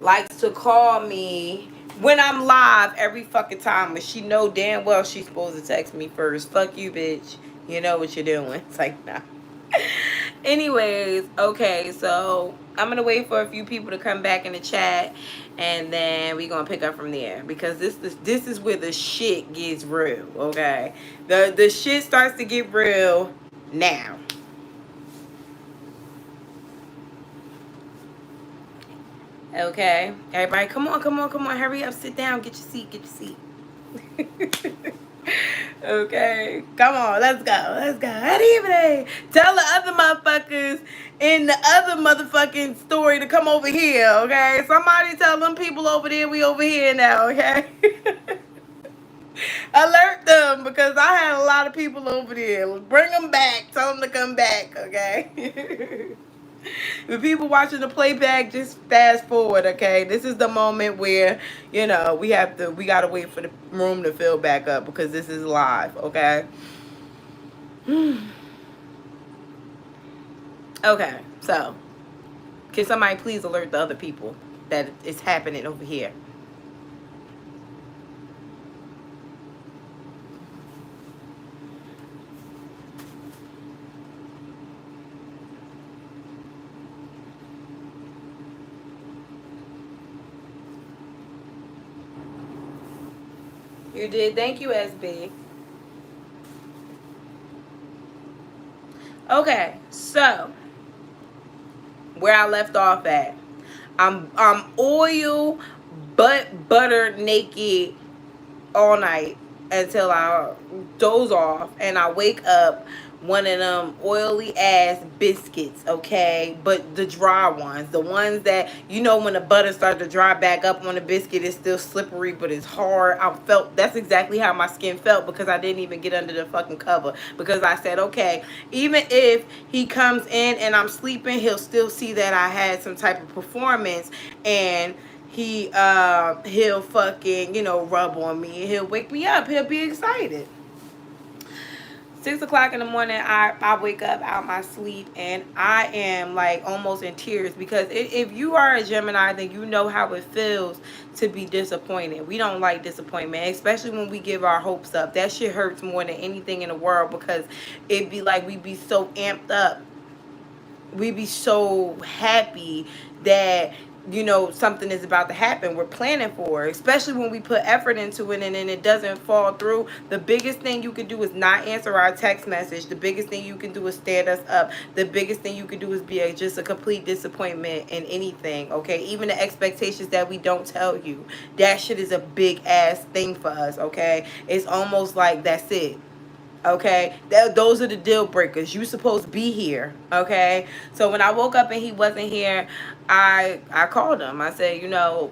likes to call me when I'm live every fucking time, but she know damn well she's supposed to text me first. Fuck you, bitch. You know what you're doing. It's like, nah. Anyways, okay, so I'm gonna wait for a few people to come back in the chat, and then we gonna pick up from there, because this is where the shit gets real. Okay, the shit starts to get real now. Okay, everybody, come on, come on, come on, hurry up, sit down, get your seat, get your seat. Okay, come on, let's go, let's go. Good evening. Tell the other motherfuckers in the other motherfucking story to come over here, okay? Somebody tell them people over there we over here now, okay? Alert them, because I had a lot of people over there. Bring them back, tell them to come back, okay? The people watching the playback, just fast forward, okay? This is the moment where, you know, we gotta wait for the room to fill back up, because this is live, okay? Okay, so can somebody please alert the other people that it's happening over here? You did. Thank you, SB. Okay, so where I left off at, I'm oil butter naked all night until I doze off, and I wake up one of them oily ass biscuits, okay? But the dry ones, the ones that, you know, when the butter starts to dry back up on the biscuit, it's still slippery, but it's hard. That's exactly how my skin felt, because I didn't even get under the fucking cover, because I said, okay, even if he comes in and I'm sleeping, he'll still see that I had some type of performance, and he'll fucking, you know, rub on me. He'll wake me up. He'll be excited. 6 o'clock in the morning, I wake up out my sleep, and I am like almost in tears, because if you are a Gemini, then you know how it feels to be disappointed. We don't like disappointment, especially when we give our hopes up. That shit hurts more than anything in the world, because it'd be like we be so amped up. We be so happy that, you know, something is about to happen. We're planning for it, especially when we put effort into it and then it doesn't fall through. The biggest thing you can do is not answer our text message. The biggest thing you can do is stand us up. The biggest thing you can do is be just a complete disappointment in anything, okay? Even the expectations that we don't tell you, that shit is a big ass thing for us, okay? It's almost like that's it. Okay, those are the deal breakers. You supposed to be here. Okay, so when I woke up and he wasn't here, I called him. I said, you know,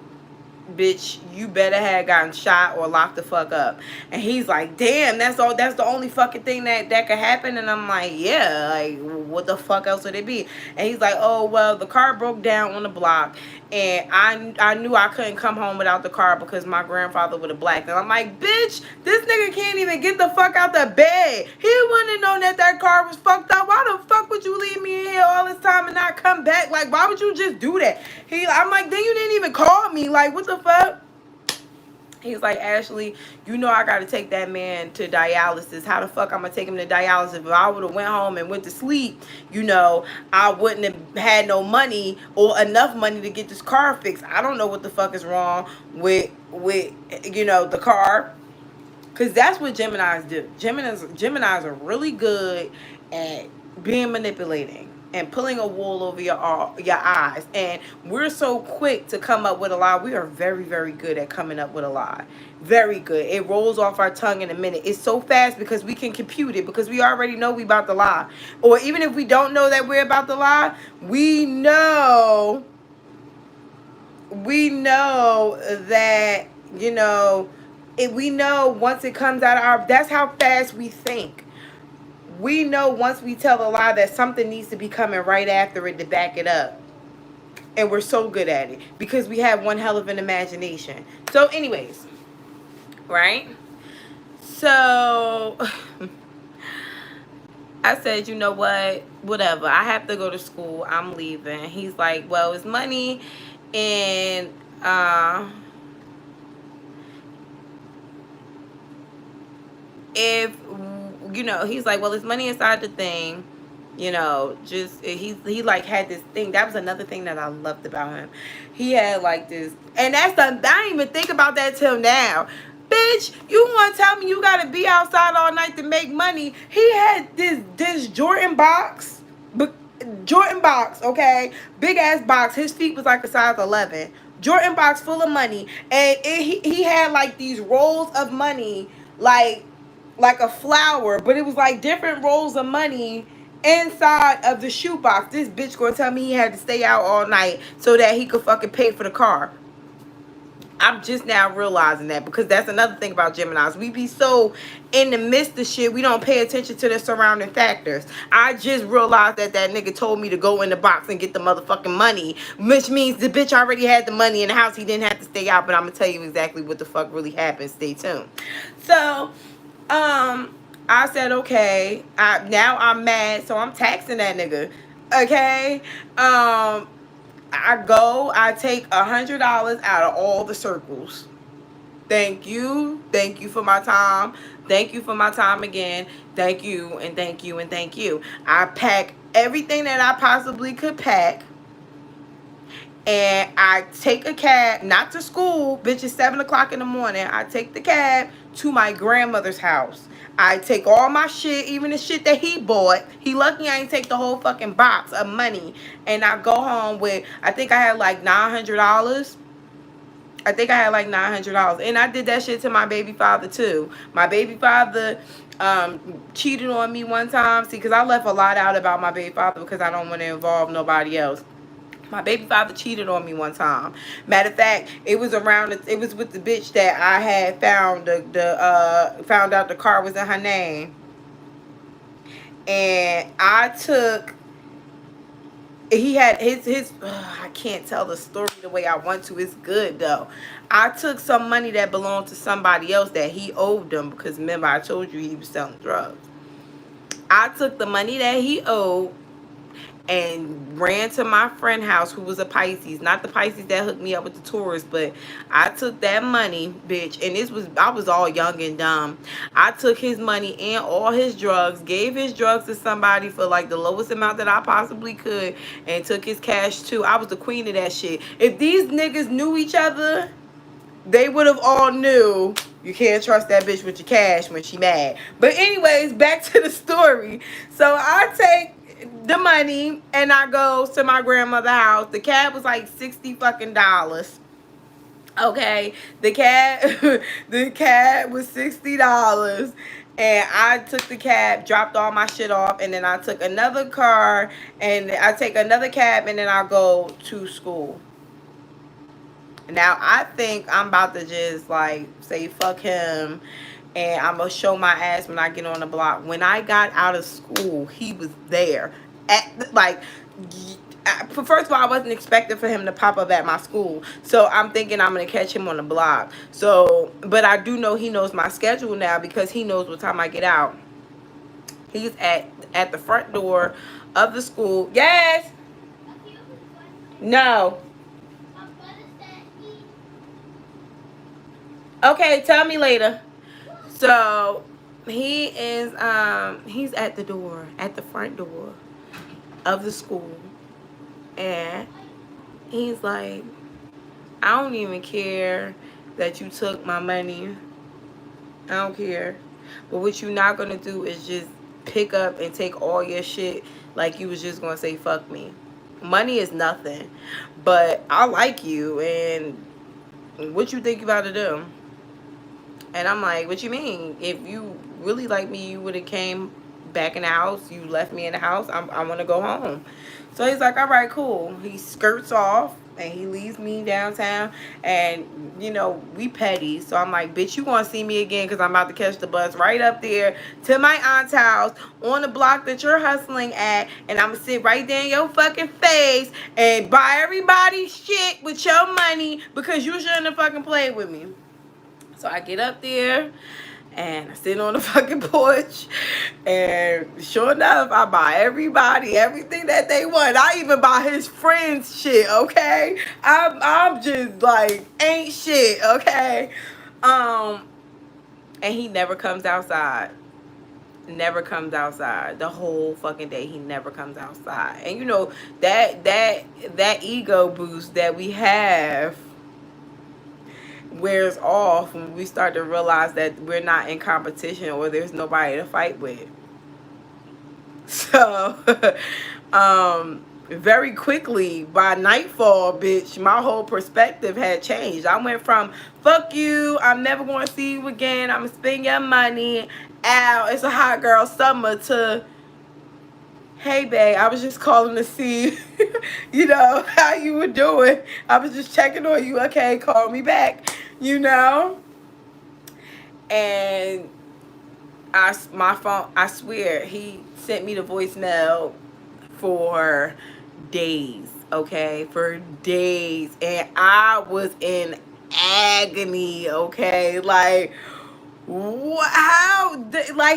bitch, you better have gotten shot or locked the fuck up. And he's like, damn, that's the only fucking thing that could happen. And I'm like, yeah, like, what the fuck else would it be? And he's like, oh, well, the car broke down on the block, and I knew I couldn't come home without the car because my grandfather would have blacked. And I'm like, bitch, this nigga can't even get the fuck out the bed. He wouldn't have known that car was fucked up. Why the fuck would you leave me in here all this time and not come back? Like, why would you just do that? I'm like, then you didn't even call me. Like, what the fuck? He's like, Ashley, you know I got to take that man to dialysis. How the fuck I'm going to take him to dialysis? If I would have went home and went to sleep, you know, I wouldn't have had no money or enough money to get this car fixed. I don't know what the fuck is wrong with you know, the car. Because that's what Geminis do. Geminis are really good at being manipulating and pulling a wool over your eyes. And we're so quick to come up with a lie. We are very, very good at coming up with a lie. Very good. It rolls off our tongue in a minute. It's so fast because we can compute it, because we already know we about to lie. Or even if we don't know that we're about to lie, we know that, you know, we know once it comes out of our, that's how fast we think. We know once we tell a lie that something needs to be coming right after it to back it up. And we're so good at it because we have one hell of an imagination. So anyways, right? So I said, whatever. I have to go to school. I'm leaving. He's like, well, it's money And if you know, he's like, well, there's money inside the thing, you know, just he like had this thing. That was another thing that I loved about him. He had like this, and that's the, I didn't even think about that till now. Bitch, you want to tell me you gotta be outside all night to make money? He had this Jordan box, Jordan box, okay, big ass box. His feet was like a size 11. Jordan box full of money, and he had like these rolls of money, like a flower, but it was like different rolls of money inside of the shoebox. This bitch gonna tell me he had to stay out all night so that he could fucking pay for the car. I'm just now realizing that, because that's another thing about Geminis. We be so in the midst of shit, we don't pay attention to the surrounding factors. I just realized that that nigga told me to go in the box and get the motherfucking money, which means the bitch already had the money in the house. He didn't have to stay out, but I'm gonna tell you exactly what the fuck really happened. Stay tuned. So, I said, okay, now I'm mad, so I'm taxing that nigga. Okay, I take $100 out of all the circles. Thank you for my time. Thank you for my time again. Thank you and thank you and thank you. I pack everything that I possibly could pack, and I take a cab, not to school, bitch, it's 7 o'clock in the morning. I take the cab to my grandmother's house. I take all my shit, even the shit that he bought. He lucky I ain't take the whole fucking box of money. And I go home with, I think I had like $900. I think I had like $900. And I did that shit to my baby father too. My baby father cheated on me one time. See, because I left a lot out about my baby father because I don't want to involve nobody else. My baby father cheated on me one time. Matter of fact, it was it was with the bitch that I had found found out the car was in her name. And I took, he had his I can't tell the story the way I want to. It's good though. I took some money that belonged to somebody else that he owed them, because remember I told you he was selling drugs. I took the money that he owed and ran to my friend house, who was a Pisces, not the Pisces that hooked me up with the tourists, but I took that money, bitch, and I was all young and dumb. I took his money and all his drugs, gave his drugs to somebody for like the lowest amount that I possibly could, and took his cash too. I was the queen of that shit. If these niggas knew each other, they would have all knew you can't trust that bitch with your cash when she mad. But anyways, back to the story. So I take the money and I go to my grandmother's house. The cab was like $60 fucking. Okay, the cab was $60, and I took the cab, dropped all my shit off, and then I took another car, and I take another cab, and then I go to school. Now I think I'm about to just like say fuck him, and I'm gonna show my ass when I get on the block. When I got out of school, he was there. First of all, I wasn't expecting for him to pop up at my school, so I'm thinking I'm gonna catch him on the block. So, but I do know he knows my schedule now, because he knows what time I get out. He's at the front door of the school. Yes. No. Okay, tell me later. So he is he's at the door, at the front door of the school, and he's like, I don't even care that you took my money. I don't care. But what you not gonna do is just pick up and take all your shit like you was just gonna say fuck me. Money is nothing. But I like you, and what you think you about to do? And I'm like, what you mean? If you really like me, you would have came back in the house. You left me in the house. I want to go home. So he's like, all right, cool. He skirts off and he leaves me downtown. And, you know, we petty. So I'm like, bitch, you want to see me again, because I'm about to catch the bus right up there to my aunt's house on the block that you're hustling at. And I'm going to sit right there in your fucking face and buy everybody shit with your money, because you shouldn't have fucking played with me. So I get up there, And I sit on the fucking porch, and sure enough, I buy everybody everything that they want. I even buy his friends shit, okay? I'm just like ain't shit, okay? And he never comes outside. Never comes outside. The whole fucking day he never comes outside. And you know, that ego boost that we have wears off when we start to realize that we're not in competition or there's nobody to fight with. So very quickly by nightfall, bitch, my whole perspective had changed. I went from fuck you, I'm never going to see you again, I'm gonna spend your money, ow, it's a hot girl summer, to hey babe, I was just calling to see you know how you were doing. I was just checking on you. Okay, call me back, you know. And my phone, I swear, he sent me the voicemail for days, okay, for days, and I was in agony, okay, like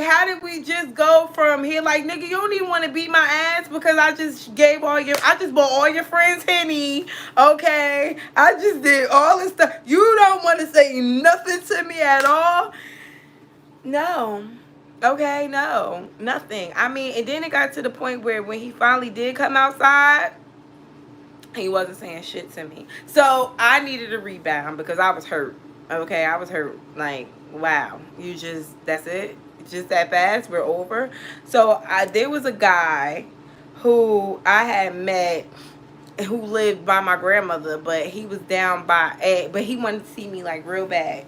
how did we just go from here? Like, nigga, you don't even want to beat my ass because I just bought all your friends Henny, okay, I just did all this stuff. You don't want to say nothing to me at all? No. Okay, no, nothing. I mean, and then it got to the point where when he finally did come outside, he wasn't saying shit to me. So I needed a rebound because I was hurt. Okay, I was hurt. Like, wow, that's it? Just that fast? We're over? So there was a guy who I had met who lived by my grandmother, but he was down by but he wanted to see me like real bad.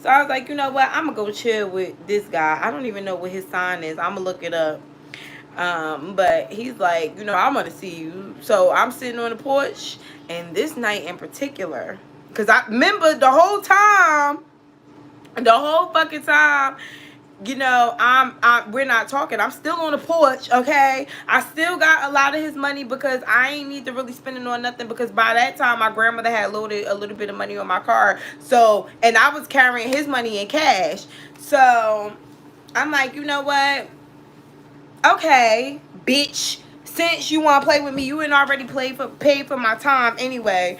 So I was like, you know what, I'm gonna go chill with this guy. I don't even know what his sign is. I'm gonna look it up. But he's like, you know, I want to see you. So I'm sitting on the porch, and this night in particular, because I remember the whole fucking time, you know, we're not talking. I'm still on the porch, okay? I still got a lot of his money because I ain't need to really spend it on nothing, because by that time my grandmother had loaded a little bit of money on my card. So, and I was carrying his money in cash. So I'm like, you know what? Okay, bitch, since you want to play with me, you ain't already paid for my time anyway.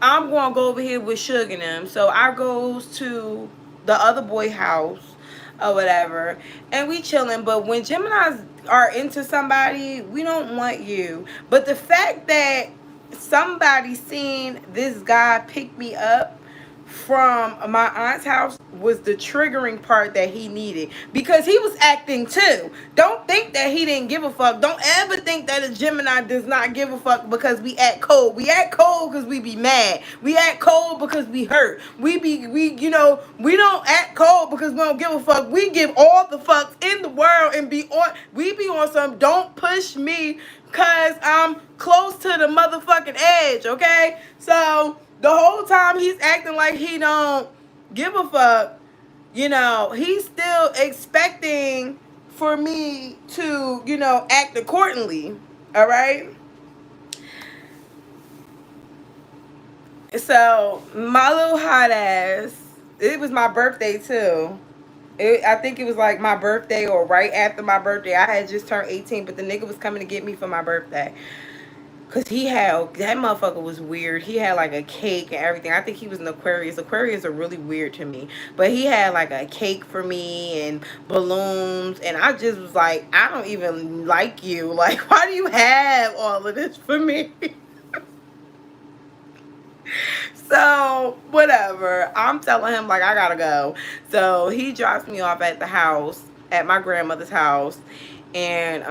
I'm going to go over here with Suge and them. So I goes to the other boy house or whatever, and we chilling. But when Geminis are into somebody, we don't want you. But the fact that somebody seen this guy pick me up from my aunt's house was the triggering part that he needed, because he was acting too. Don't think that he didn't give a fuck. Don't ever think that a Gemini does not give a fuck because we act cold. We act cold because we be mad. We act cold because we hurt. We don't act cold because we don't give a fuck. We give all the fucks in the world and we be on some don't push me cause I'm close to the motherfucking edge, okay? So the whole time he's acting like he don't give a fuck, you know, he's still expecting for me to, you know, act accordingly. All right? So my little hot ass, it was my birthday too. I think it was like my birthday or right after my birthday. I had just turned 18, but the nigga was coming to get me for my birthday. Cause that motherfucker was weird. He had like a cake and everything. I think he was an Aquarius. Aquarius are really weird to me. But he had like a cake for me and balloons. And I just was like, I don't even like you. Like, why do you have all of this for me? So, whatever. I'm telling him, like, I gotta go. So, he drops me off at the house, at my grandmother's house. And,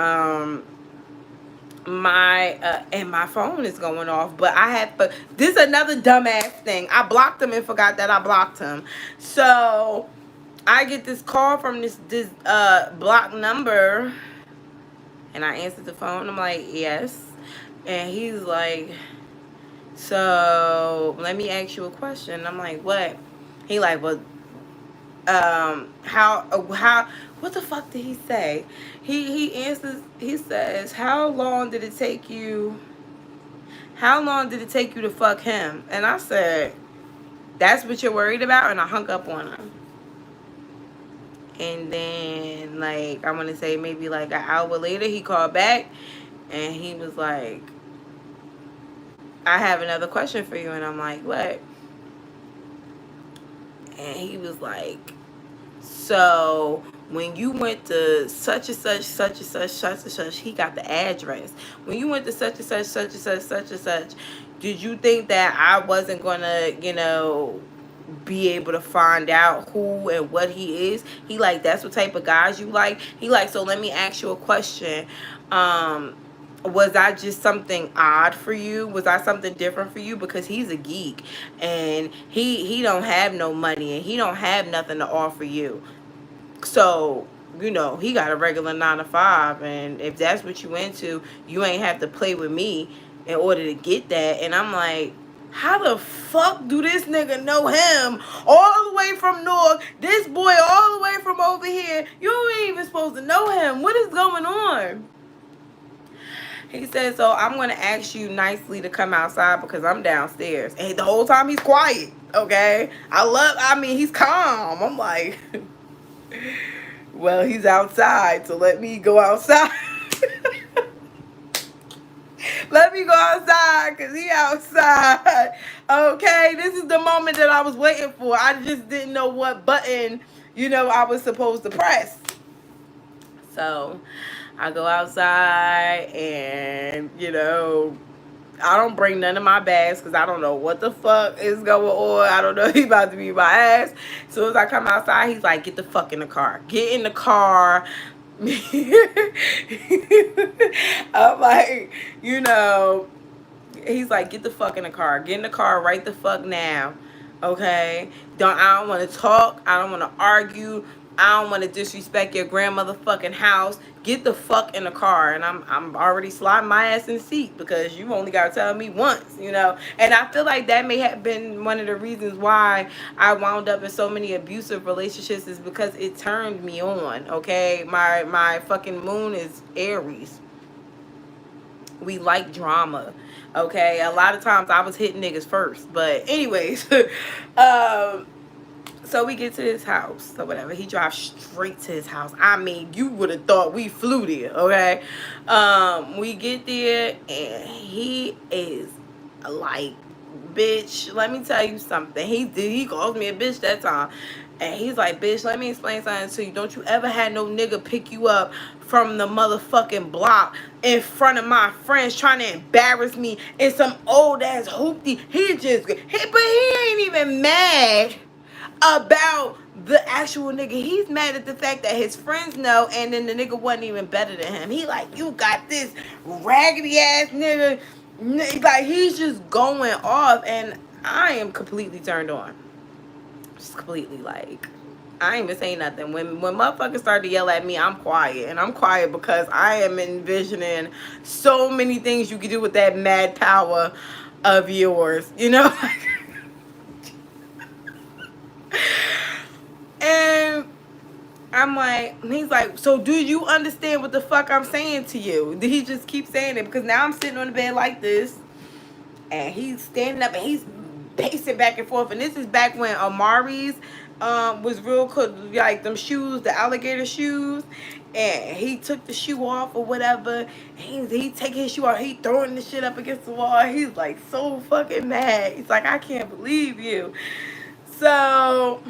my phone is going off, but this is another dumbass thing. I blocked him and forgot that I blocked him. So I get this call from this blocked number, and I answered the phone. I'm like, yes. And he's like, so let me ask you a question. I'm like, what? He like, well, what the fuck did he say? He answers, he says, how long did it take you to fuck him? And I said, that's what you're worried about? And I hung up on him. And then, like, I want to say maybe like an hour later, he called back and he was like, I have another question for you. And I'm like, what? And he was like, so when you went to such and such, such and such, such and such, he got the address. When you went to such and such, such and such, such and such, did you think that I wasn't gonna, be able to find out who and what he is? He like, that's what type of guys you like? He like, so let me ask you a question. Was I just something odd for you? Was I something different for you? Because he's a geek and he don't have no money and he don't have nothing to offer you. So, he got a regular 9 to 5, and if that's what you into, you ain't have to play with me in order to get that. And I'm like, how the fuck do this nigga know him all the way from North, this boy all the way from over here? You ain't even supposed to know him. What is going on? He said, so I'm going to ask you nicely to come outside because I'm downstairs. And the whole time he's quiet, okay? He's calm. I'm like, well, he's outside, so let me go outside. Let me go outside because he outside. Okay, this is the moment that I was waiting for. I just didn't know what button, I was supposed to press. So I go outside and, I don't bring none of my bags because I don't know what the fuck is going on. I don't know if he's about to beat my ass. As soon as I come outside, he's like, get the fuck in the car. Get in the car. I'm like, he's like, get the fuck in the car. Get in the car right the fuck now. Okay? I don't want to talk. I don't want to argue. I don't want to disrespect your grandmother fucking house. Get the fuck in the car. And I'm already sliding my ass in the seat because you only got to tell me once, And I feel like that may have been one of the reasons why I wound up in so many abusive relationships is because it turned me on, okay? My fucking moon is Aries. We like drama, okay? A lot of times I was hitting niggas first. But anyways, so we get to his house or whatever. He drives straight to his house. I mean, you would have thought we flew there, okay? We get there and he is like, bitch, let me tell you something. He calls me a bitch that time. And he's like, bitch, let me explain something to you. Don't you ever had no nigga pick you up from the motherfucking block in front of my friends trying to embarrass me in some old ass hoopty. But he ain't even mad about the actual nigga. He's mad at the fact that his friends know and then the nigga wasn't even better than him. He like, you got this raggedy ass nigga. Like, he's just going off and I am completely turned on. Just completely, like, I ain't even saying nothing. When motherfuckers start to yell at me, I'm quiet. And I'm quiet because I am envisioning so many things you can do with that mad power of yours. And I'm like, he's like, so do you understand what the fuck I'm saying to you? Did he just keep saying it? Because now I'm sitting on the bed like this. And he's standing up and he's pacing back and forth. And this is back when Amari's was real cool, like them shoes, the alligator shoes. And he took the shoe off or whatever. He taking his shoe off. He throwing the shit up against the wall. He's like so fucking mad. He's like, I can't believe you. So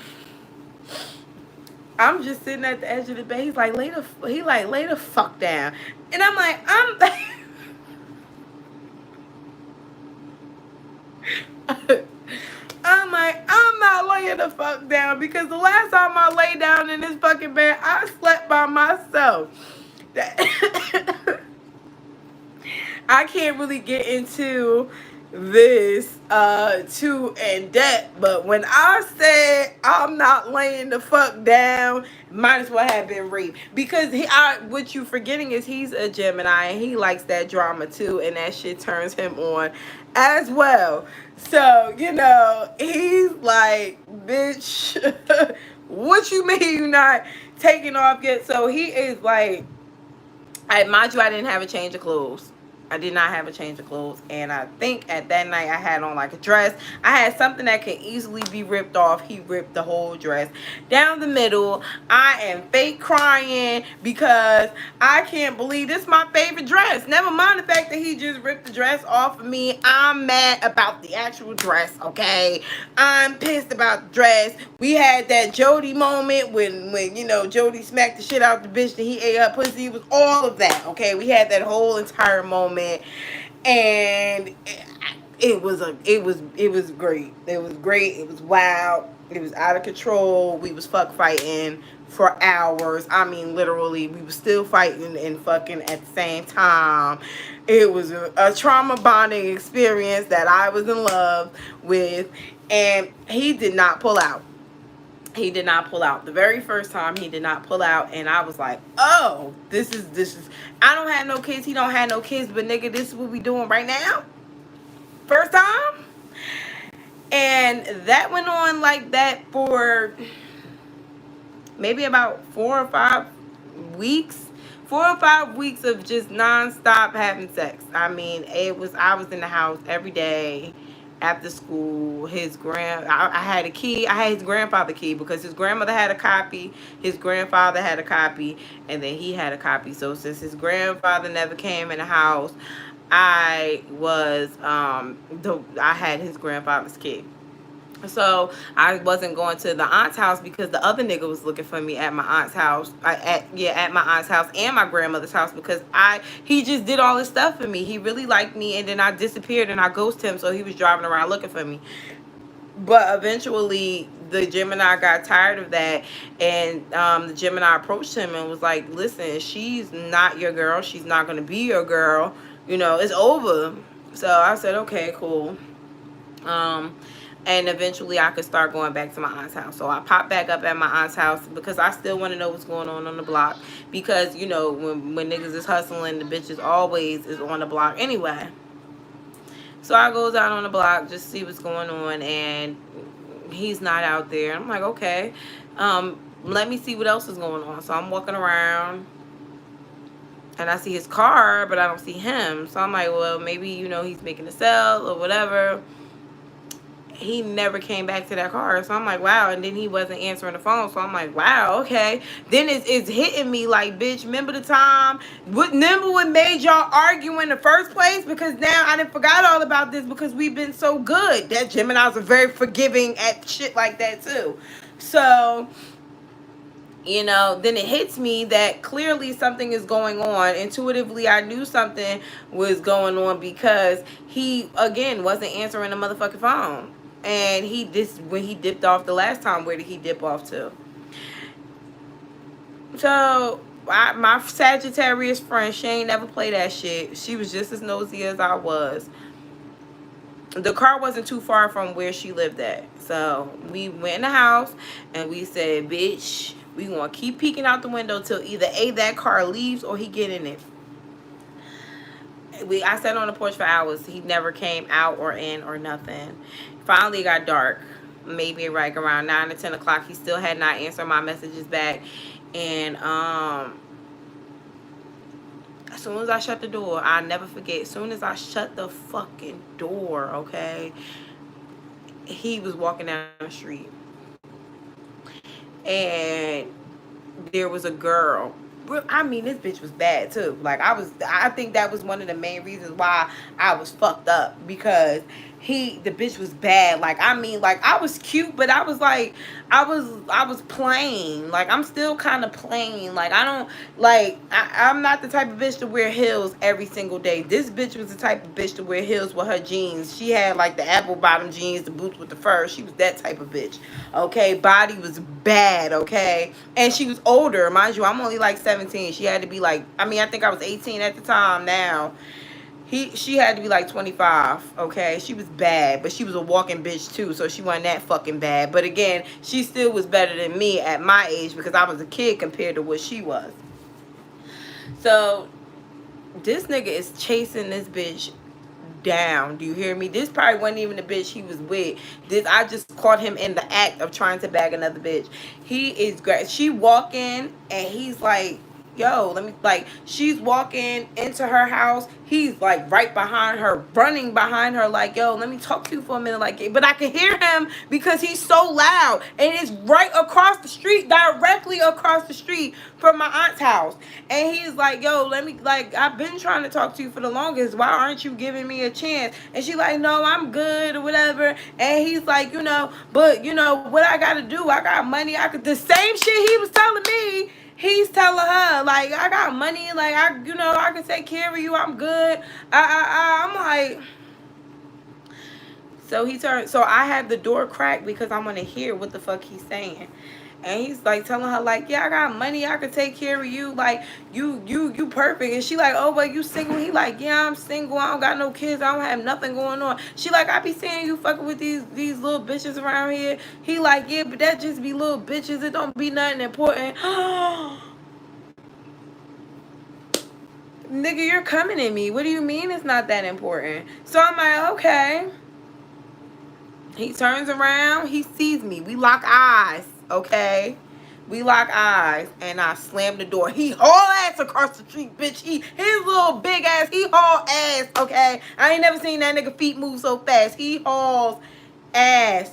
I'm just sitting at the edge of the bed. He's like, lay the fuck down. And I'm like, I'm like, I'm not laying the fuck down because the last time I lay down in this fucking bed, I slept by myself. I can't really get into this too in depth, but when I said I'm not laying the fuck down, might as well have been raped because what you forgetting is he's a Gemini and he likes that drama too, and that shit turns him on as well. So he's like, bitch, what you mean you not taking off yet? So he is like, mind you, I didn't have a change of clothes. I did not have a change of clothes, and I think at that night I had on like a dress. I had something that could easily be ripped off. He ripped the whole dress down the middle. I am fake crying because I can't believe this is my favorite dress. Never mind the fact that he just ripped the dress off of me. I'm mad about the actual dress, okay? I'm pissed about the dress. We had that Jody moment when you know, Jody smacked the shit out the bitch that he ate up pussy. It was all of that, okay? We had that whole entire moment, and it was great. It was great. It was wild. It was out of control. We was fuck fighting for hours. I mean, literally, we was still fighting and fucking at the same time. It was a trauma bonding experience that I was in love with, and he did not pull out. He did not pull out. The very first time he did not pull out, and I was like, oh, this is I don't have no kids, he don't have no kids, but nigga, this is what we doing right now? First time? And that went on like that for maybe about 4 or 5 weeks. 4 or 5 weeks of just nonstop having sex. I mean, I was in the house every day after school. I had a key. I had his grandfather key because his grandmother had a copy, his grandfather had a copy, and then he had a copy. So since his grandfather never came in the house, I had his grandfather's key. So I wasn't going to the aunt's house because the other nigga was looking for me at my aunt's house. At my aunt's house and my grandmother's house, because he just did all this stuff for me. He really liked me, and then I disappeared and I ghosted him, so he was driving around looking for me. But eventually the Gemini got tired of that, and the Gemini approached him and was like, listen, she's not your girl. She's not going to be your girl. You know, it's over. So I said, okay, cool. And eventually I could start going back to my aunt's house. So I popped back up at my aunt's house because I still want to know what's going on the block. Because, you know, when niggas is hustling, the bitches always is on the block anyway. So I goes out on the block just to see what's going on, and he's not out there. I'm like, okay, let me see what else is going on. So I'm walking around, and I see his car, but I don't see him. So I'm like, well, maybe, you know, he's making a sale or whatever. He never came back to that car. So I'm like, wow. And then he wasn't answering the phone. So I'm like, wow, okay. Then it's hitting me like, bitch, remember the time? Remember what made y'all argue in the first place? Because now I done forgot all about this because we've been so good. That Geminis are very forgiving at shit like that too. So, you know, then it hits me that clearly something is going on. Intuitively, I knew something was going on because he, again, wasn't answering the motherfucking phone. And when he dipped off the last time, where did he dip off to? So my Sagittarius friend, she ain't never played that shit. She was just as nosy as I was. The car wasn't too far from where she lived at. So we went in the house and we said, bitch, we gonna keep peeking out the window till either that car leaves or he get in it. I sat on the porch for hours. He never came out or in or nothing. Finally it got dark, maybe like around 9 or 10 o'clock. He still had not answered my messages back. And as soon as I shut the door, I'll never forget, as soon as I shut the fucking door, okay, he was walking down the street. And there was a girl. I mean, this bitch was bad too. Like, I think that was one of the main reasons why I was fucked up, because the bitch was bad. Like, I mean, like, I was cute, but I was like, I was plain. Like, I'm still kind of plain. Like, I don't, like, I'm not the type of bitch to wear heels every single day. This bitch was the type of bitch to wear heels with her jeans. She had like the apple bottom jeans, the boots with the fur. She was that type of bitch. Okay, body was bad. Okay, and she was older, mind you. I'm only like 17. She had to be like, I mean, I think I was 18 at the time. Now she had to be like 25. Okay, she was bad, but she was a walking bitch too, so she wasn't that fucking bad. But again, she still was better than me at my age, because I was a kid compared to what she was. So this nigga is chasing this bitch down. Do you hear me? This probably wasn't even the bitch he was with. I just caught him in the act of trying to bag another bitch. She walking and he's like yo, let me, like, she's walking into her house. He's like right behind her, running behind her, like, yo, let me talk to you for a minute. Like, but I can hear him because he's so loud. And it's right across the street, directly across the street from my aunt's house. And he's like, yo, let me, like, I've been trying to talk to you for the longest. Why aren't you giving me a chance? And she's like, no, I'm good or whatever. And he's like, you know, but you know what I gotta do? I got money. I could, the same shit he was telling me, he's telling her, like, I got money, like, I, you know, I can take care of you, I'm good. I'm like, so he turned, so I had the door cracked because I'm gonna hear what the fuck he's saying. And he's like telling her, like, yeah, I got money, I could take care of you, like, you perfect. And she like, oh, but you single? He like, yeah, I'm single, I don't got no kids, I don't have nothing going on. She like, I be seeing you fucking with these little bitches around here. He like, yeah, but that just be little bitches, it don't be nothing important. Nigga, you're coming at me. What do you mean it's not that important? So I'm like, okay. He turns around. He sees me. We lock eyes, okay? We lock eyes. And I slam the door. He haul ass across the street, bitch. His little big ass, he haul ass, okay? I ain't never seen that nigga feet move so fast. He hauls ass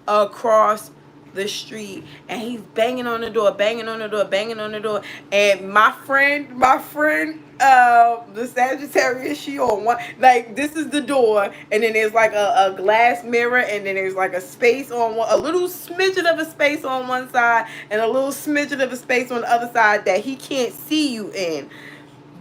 across the street, and he's banging on the door, banging on the door, banging on the door. And my friend, the Sagittarius, she on one, like, this is the door, and then there's like a glass mirror, and then there's like a space on one, a little smidgen of a space on one side, and a little smidgen of a space on the other side that he can't see you in.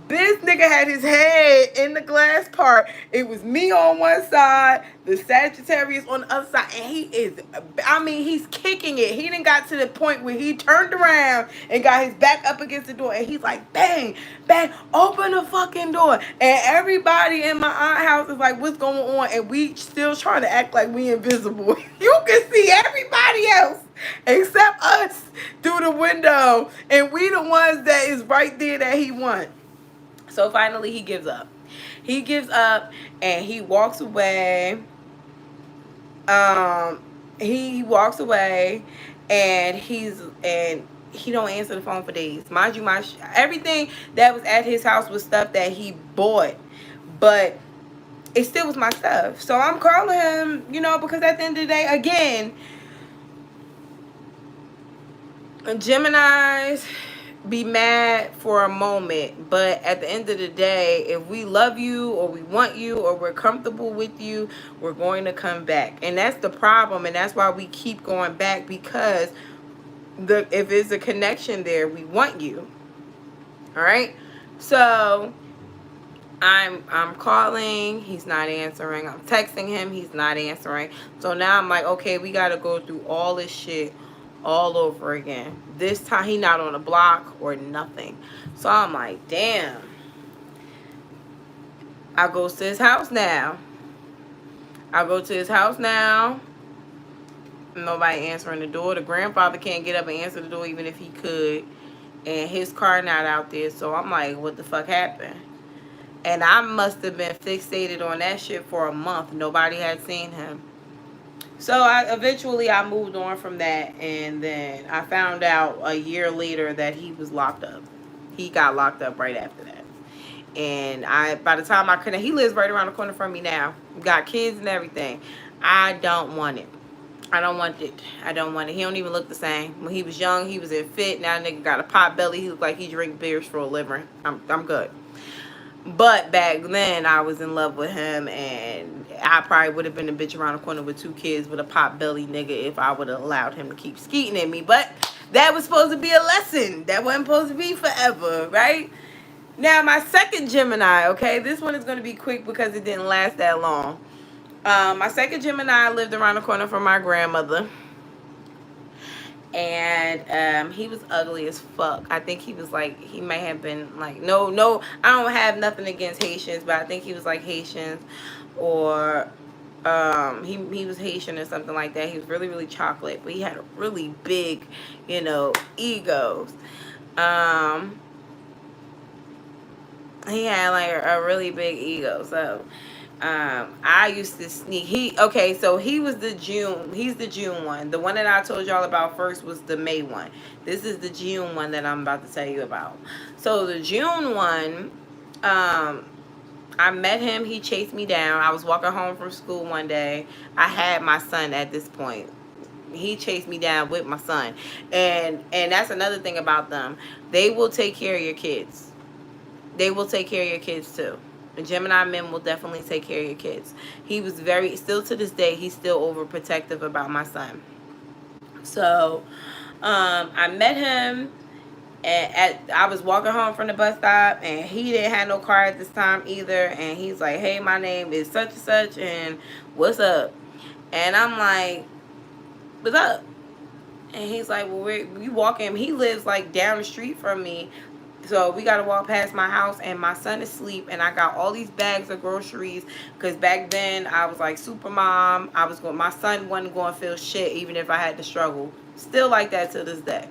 This nigga had his head in the glass part. It was me on one side, the Sagittarius on the other side, and he is, I mean, he's kicking it. He done got to the point where he turned around and got his back up against the door, and he's like, bang, bang, open the fucking door. And everybody in my aunt's house is like, what's going on? And we still trying to act like we invisible. You can see everybody else except us through the window, and we the ones that is right there that he wants. So finally he gives up. He gives up and he walks away. He walks away, and he don't answer the phone for days. Mind you, everything that was at his house was stuff that he bought, but it still was my stuff. So I'm calling him, you know, because at the end of the day, again, Geminis be mad for a moment, but at the end of the day, if we love you or we want you or we're comfortable with you, we're going to come back. And that's the problem, and that's why we keep going back, because if there's a connection there, we want you. All right, so I'm calling, he's not answering. I'm texting him, he's not answering. So now I'm like, okay, we got to go through all this shit all over again. This time he not on the block or nothing. So I'm like, damn. I go to his house now. Nobody answering the door. The grandfather can't get up and answer the door even if he could. And his car not out there. So I'm like, what the fuck happened? And I must have been fixated on that shit for a month. Nobody had seen him. So eventually I moved on from that, and then I found out a year later that he was locked up. He got locked up right after that. And by the time I couldn't, he lives right around the corner from me now. Got kids and everything. I don't want it. I don't want it. He don't even look the same. When he was young, he was in fit. Now nigga got a pot belly. He look like he drink beers for a living. I'm good. But back then, I was in love with him, and I probably would have been a bitch around the corner with 2 kids with a pot belly nigga if I would have allowed him to keep skeeting at me. But that was supposed to be a lesson. That wasn't supposed to be forever, right? Now, my second Gemini, okay? This one is going to be quick because it didn't last that long. My second Gemini lived around the corner from my grandmother. And he was ugly as fuck. I think he was like, he may have been like, no, I don't have nothing against Haitians, but I think he was like Haitians, or he was Haitian or something like that. He was really, really chocolate, but he had a really big, you know, egos. He had like a really big ego. So I used to sneak. Okay, so he was the June. He's the June one. The one that I told y'all about first was the May one. This is the June one that I'm about to tell you about. So the June one, I met him. He chased me down. I was walking home from school one day. I had my son at this point. He chased me down with my son, and that's another thing about them. They will take care of your kids. They will take care of your kids too. Gemini men will definitely take care of your kids. He was still to this day, he's still overprotective about my son. So, I met him I was walking home from the bus stop, and he didn't have no car at this time either. And he's like, "Hey, my name is such and such, and what's up?" And I'm like, "What's up?" And he's like, "Well, we walking." He lives like down the street from me. So we got to walk past my house, and my son is asleep, and I got all these bags of groceries, because back then I was like super mom. My son wasn't going to feel shit even if I had to struggle. Still like that to this day.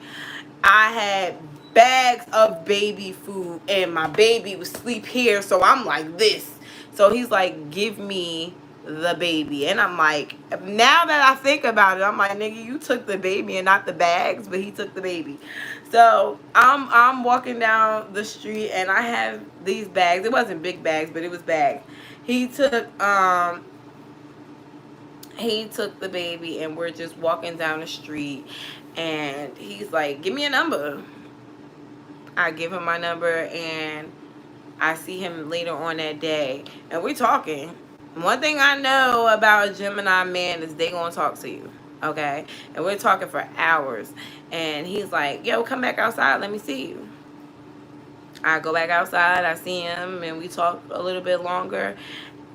I had bags of baby food, and my baby was asleep here, so I'm like this. So he's like, "Give me the baby." And I'm like, now that I think about it, I'm like, nigga, you took the baby and not the bags, but he took the baby. So I'm walking down the street, and I have these bags. It wasn't big bags, but it was bags. He took the baby, and we're just walking down the street, and he's like, "Give me a number." I give him my number, and I see him later on that day, and we're talking. One thing I know about a Gemini man is they gonna talk to you, okay? And we're talking for hours, and he's like, "Yo, come back outside, let me see you." I go back outside, I see him, and we talk a little bit longer.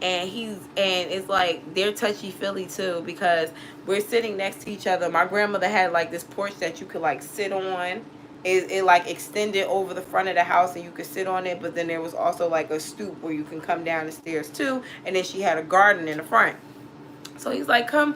And it's like they're touchy-feely too, because we're sitting next to each other. My grandmother had like this porch that you could like sit on. It like extended over the front of the house, and you could sit on it, but then there was also like a stoop where you can come down the stairs too, and then she had a garden in the front. So he's like, "Come,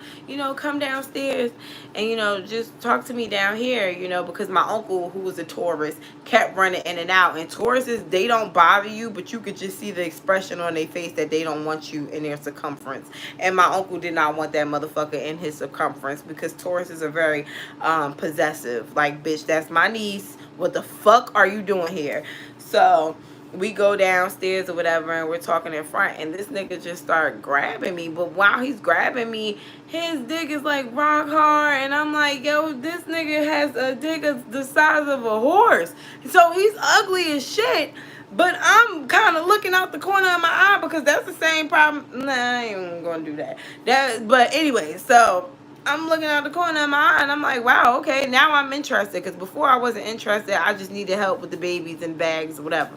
come downstairs and, just talk to me down here, because my uncle, who was a Taurus, kept running in and out. And Tauruses, they don't bother you, but you could just see the expression on their face that they don't want you in their circumference. And my uncle did not want that motherfucker in his circumference, because Tauruses are very possessive. Like, bitch, that's my niece. What the fuck are you doing here? So we go downstairs or whatever, and we're talking in front, and this nigga just started grabbing me. But while he's grabbing me, his dick is like rock hard, and I'm like, yo, this nigga has a dick the size of a horse. So he's ugly as shit, but I'm kind of looking out the corner of my eye, because that's the same problem. Nah, I ain't even gonna do that. But anyway, so I'm looking out the corner of my eye, and I'm like, wow, okay, now I'm interested, because before I wasn't interested. I just needed help with the babies and bags or whatever.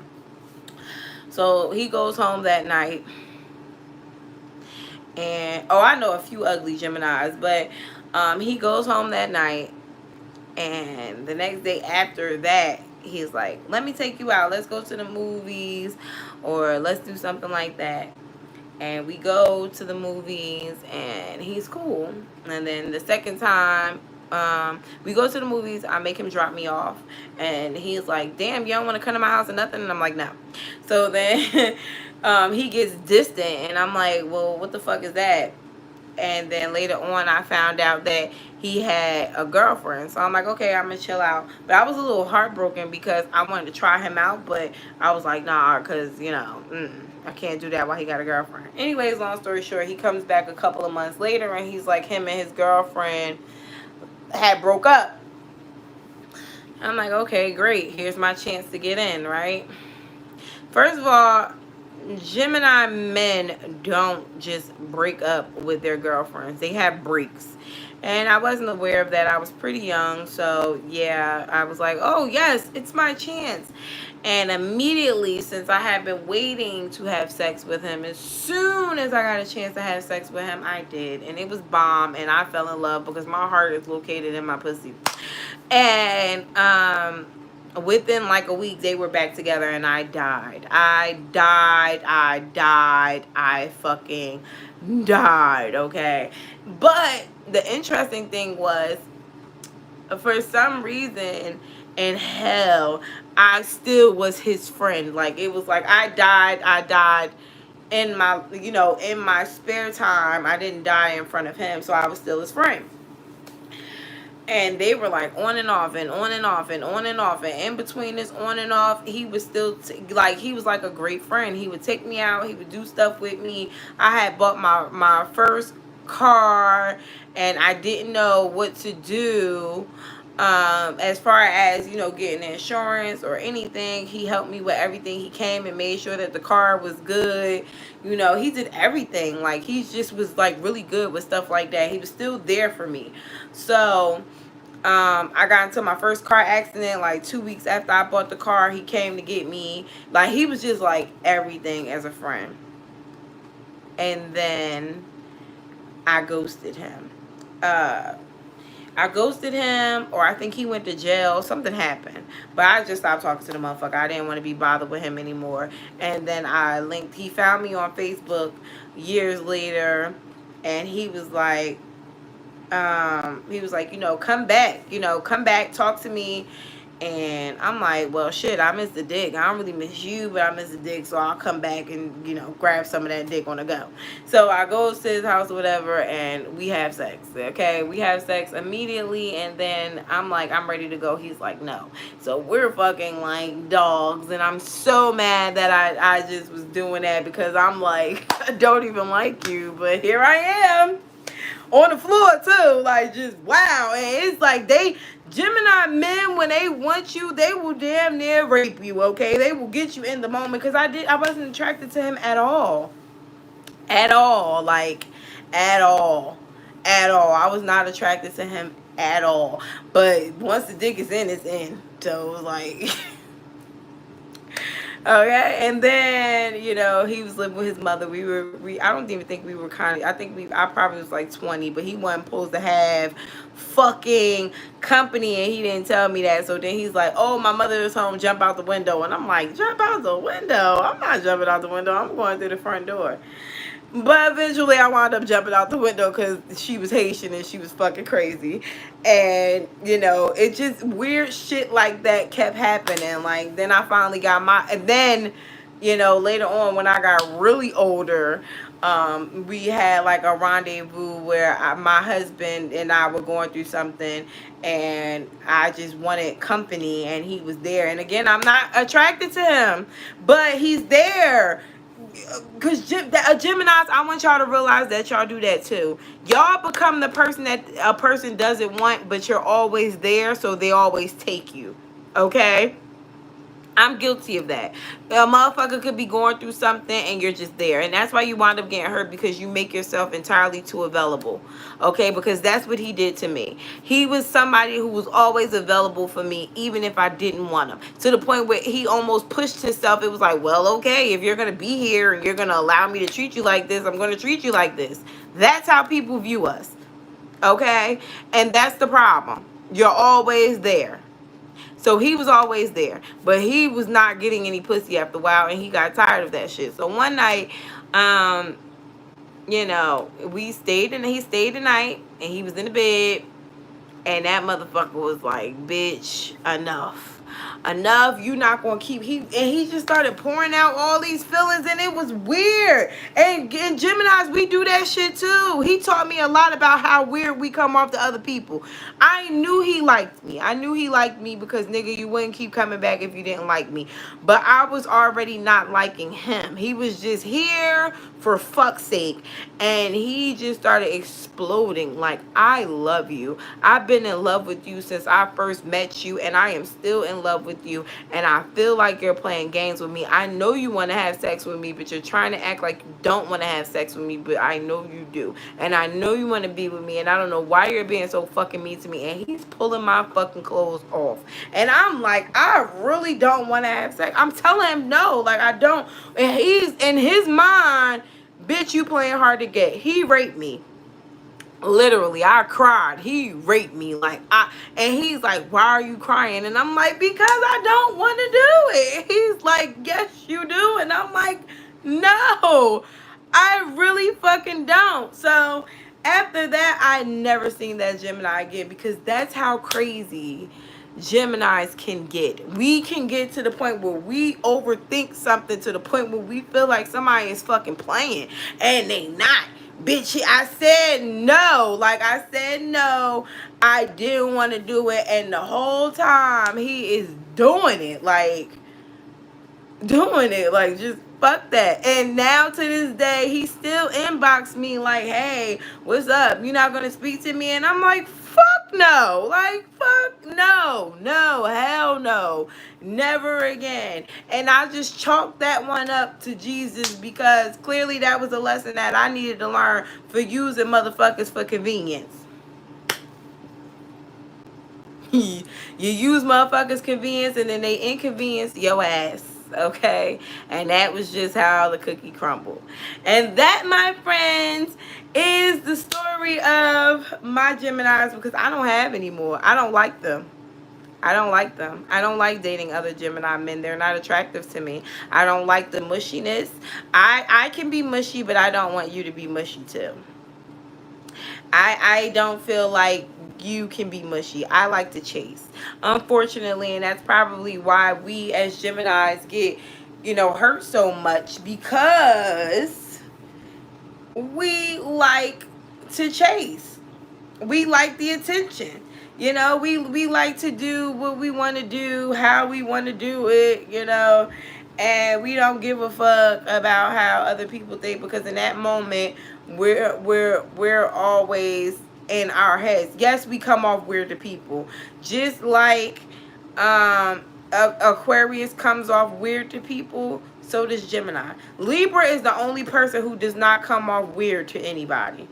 So he goes home that night, and I know a few ugly Geminis, but he goes home that night, and the next day after that, he's like, "Let me take you out. Let's go to the movies, or let's do something like that." And we go to the movies, and he's cool. And then the second time we go to the movies, I make him drop me off, and he's like, "Damn, you don't want to come to my house or nothing?" And I'm like, "No." So then he gets distant, and I'm like, "Well, what the fuck is that?" And then later on, I found out that he had a girlfriend. So I'm like, okay, I'm gonna chill out. But I was a little heartbroken, because I wanted to try him out, but I was like, nah, because I can't do that while he got a girlfriend. Anyways, long story short, he comes back a couple of months later, and he's like, him and his girlfriend had broke up. I'm like, okay, great. Here's my chance to get in, right? First of all, Gemini men don't just break up with their girlfriends. They have breaks. And I wasn't aware of that. I was pretty young. So, yeah, I was like, oh, yes, it's my chance. And immediately, since I had been waiting to have sex with him, as soon as I got a chance to have sex with him, I did. And it was bomb. And I fell in love, because my heart is located in my pussy. And within like a week, they were back together, and I died. I fucking died, okay? But the interesting thing was, for some reason in hell, I still was his friend. Like, it was like I died, in my, you know, in my spare time, I didn't die in front of him, so I was still his friend. And they were like on and off and on and off and on and off, and in between this on and off, he was still like, he was like a great friend. He would take me out, he would do stuff with me. I had bought my first car, and I didn't know what to do as far as, you know, getting insurance or anything. He helped me with everything. He came and made sure that the car was good. You know, he did everything. Like, he just was like really good with stuff like that. He was still there for me. So I got into my first car accident like 2 weeks after I bought the car. He came to get me. Like, he was just like everything as a friend. And then I ghosted him. I ghosted him, or I think he went to jail. Something happened. But I just stopped talking to the motherfucker. I didn't want to be bothered with him anymore. And then he found me on Facebook years later, and he was like, you know, come back, talk to me. And I'm like, well, shit, I miss the dick. I don't really miss you, but I miss the dick, so I'll come back and, you know, grab some of that dick on the go. So I go to his house or whatever, and we have sex, okay? We have sex immediately, and then I'm like, I'm ready to go. He's like, no. So we're fucking like dogs, and I'm so mad that I just was doing that, because I'm like, I don't even like you, but here I am. On the floor too, like, just wow. And it's like Gemini men, when they want you, they will damn near rape you, okay? They will get you in the moment, because I wasn't attracted to him at all. At all. Like, at all. At all. I was not attracted to him at all. But once the dick is in, it's in. So it was like okay. And then, you know, he was living with his mother. I don't even think we were I probably was like 20, but he wasn't supposed to have fucking company, and he didn't tell me that. So then he's like, oh, my mother is home, jump out the window. And I'm like, jump out the window? I'm not jumping out the window. I'm going through the front door. But eventually I wound up jumping out the window, because she was Haitian and she was fucking crazy. And, you know, it just weird shit like that kept happening. Like, then I finally got and then, you know, later on when I got really older, we had like a rendezvous where my husband and I were going through something, and I just wanted company, and he was there. And again, I'm not attracted to him, but he's there. Because Geminis, I want y'all to realize that y'all do that too. Y'all become the person that a person doesn't want, but you're always there, so they always take you. Okay? I'm guilty of that. A motherfucker could be going through something and you're just there. And that's why you wind up getting hurt, because you make yourself entirely too available. Okay? Because that's what he did to me. He was somebody who was always available for me, even if I didn't want him. To the point where he almost pushed himself. It was like, well, okay, if you're going to be here and you're going to allow me to treat you like this, I'm going to treat you like this. That's how people view us. Okay? And that's the problem. You're always there. So he was always there, but he was not getting any pussy after a while, and he got tired of that shit. So one night, you know, he stayed the night, and he was in the bed, and that motherfucker was like, bitch, enough. You not gonna keep. He just started pouring out all these feelings, and it was weird. And Geminis, we do that shit too. He taught me a lot about how weird we come off to other people. I knew he liked me. Because, nigga, you wouldn't keep coming back if you didn't like me. But I was already not liking him. He was just here for fuck's sake, and he just started exploding. Like, I love you. I've been in love with you since I first met you, and I am still in love with you, and I feel like you're playing games with me. I know you want to have sex with me, but you're trying to act like you don't want to have sex with me, but I know you do, and I know you want to be with me, and I don't know why you're being so fucking mean to me. And he's pulling my fucking clothes off, and I'm like, I really don't want to have sex. I'm telling him no, like, I don't. And he's in his mind, bitch, you playing hard to get. He raped me. Literally, I cried. He raped me. And he's like, why are you crying? And I'm like, because I don't want to do it. He's like, yes, you do. And I'm like, no, I really fucking don't. So after that, I never seen that Gemini again, because that's how crazy Geminis can get. We can get to the point where we overthink something to the point where we feel like somebody is fucking playing and they not. Bitch, I said no. Like, I said no. I didn't want to do it. And the whole time he is doing it. Like, just fuck that. And now to this day, he still inbox me like, hey, what's up, you not gonna speak to me? And I'm like, fuck no. Like, fuck no. No, hell no, never again. And I just chalked that one up to Jesus, because clearly that was a lesson that I needed to learn for using motherfuckers for convenience. You use motherfuckers' convenience and then they inconvenience your ass. Okay, and that was just how the cookie crumbled. And that, my friends, is the story of my Geminis, because I don't have any more. I don't like them. I don't like them. I don't like dating other Gemini men. They're not attractive to me. I don't like the mushiness. I can be mushy, but I don't want you to be mushy too. I don't feel like you can be mushy. I like to chase, unfortunately, and that's probably why we as Geminis get, hurt so much, because we like to chase. We like the attention. We like to do what we want to do, how we want to do it, and we don't give a fuck about how other people think, because in that moment we're always in our heads. Yes, we come off weird to people, just like Aquarius comes off weird to people, so does Gemini. Libra is the only person who does not come off weird to anybody.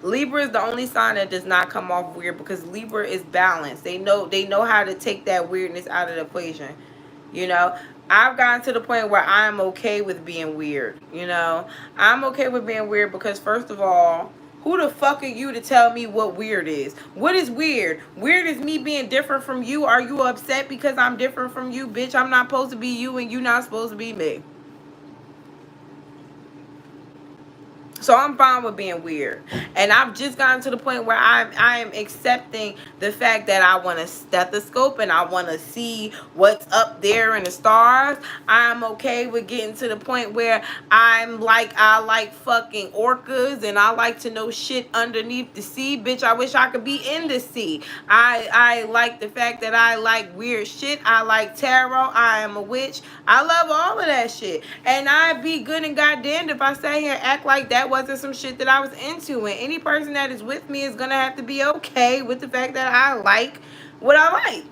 Libra is the only sign that does not come off weird, because Libra is balanced. They know how to take that weirdness out of the equation. I've gotten to the point where I'm okay with being weird. I'm okay with being weird, because first of all, who the fuck are you to tell me what weird is? What is weird? Weird is me being different from you. Are you upset because I'm different from you? Bitch, I'm not supposed to be you and you not supposed to be me. So I'm fine with being weird. And I've just gotten to the point where I am accepting the fact that I want a stethoscope and I want to see what's up there in the stars. I'm okay with getting to the point where I like fucking orcas and I like to know shit underneath the sea. Bitch, I wish I could be in the sea. I like the fact that I like weird shit. I like tarot. I am a witch. I love all of that shit. And I'd be good and goddamned if I sat here and act like that wasn't some shit that I was into. And any person that is with me is gonna have to be okay with the fact that I like what I like.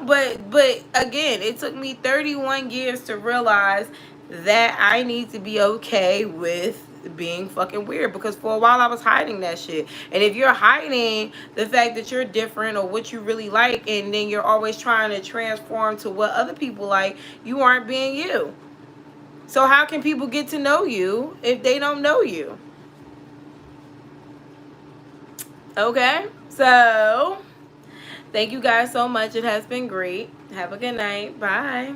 But again, it took me 31 years to realize that I need to be okay with being fucking weird, because for a while I was hiding that shit. And if you're hiding the fact that you're different or what you really like, and then you're always trying to transform to what other people like, you aren't being you. So how can people get to know you if they don't know you? Okay, so thank you guys so much. It has been great. Have a good night. Bye.